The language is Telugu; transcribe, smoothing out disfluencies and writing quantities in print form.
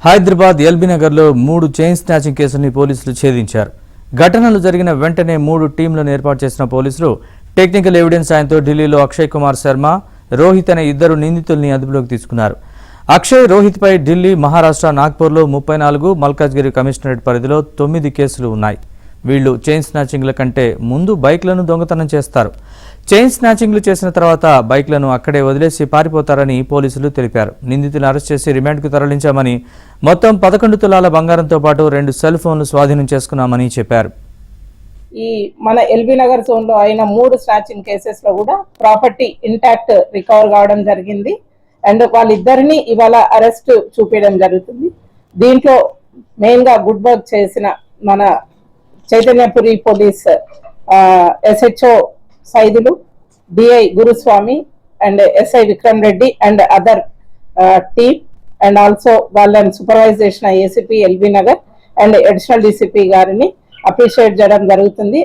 హైదరాబాద్ ఎల్బీ నగర్లో 3 చైన్ స్నాచింగ్ కేసుల్ని పోలీసులు ఛేదించారు. ఘటనలు జరిగిన వెంటనే 3 టీంలను ఏర్పాటు చేసిన పోలీసులు టెక్నికల్ ఎవిడెన్స్ సాయంతో ఢిల్లీలో అక్షయ్ కుమార్ శర్మ, రోహిత్ అనే 2 నిందితుల్ని అదుపులోకి తీసుకున్నారు. అక్షయ్, రోహిత్పై ఢిల్లీ, మహారాష్ట్ర, నాగ్పూర్లో 34, మల్కాజ్గిరి కమిషనరేట్ పరిధిలో 9 కేసులు ఉన్నాయి. వీళ్లు చైన్ స్నాచింగ్ల కంటే ముందు బైక్లను దొంగతనం చేస్తారు. చైన్ స్నాచింగ్లు చేసిన తర్వాత బైక్లను అక్కడే వదిలేసి పారిపోతారని పోలీసులు తెలిపారు. నిందితులను అరెస్ట్ చేసి రిమాండ్కు తరలించామని, మొత్తం 11 తులాల బంగారంతో పాటు 2 సెల్ ఫోన్లు స్వాధీనం చేసుకున్నామని చెప్పారు. ఈ మన ఎల్బీ నగర్ జోన్ లో అయిన 3 స్నాచింగ్ కేసెస్ లో కూడా ప్రాపర్టీ ఇంటాక్ట్ రికవర్ కావడం జరిగింది. అండ్ వాళ్ళిద్దరిని ఇవాళ అరెస్ట్ చూపించడం జరుగుతుంది. దీంట్లో మెయిన్ గా గుడ్ వర్క్ చేసిన మన Chaitanyapuri police SHO Saidulu, DI Guruswamy and SI Vikram Reddy and other team and also వాళ్ళని సూపర్వైజ్ చేసిన ACP LB Nagar and additional DCP గారిని అప్రిషియేట్ చేయడం జరుగుతుంది.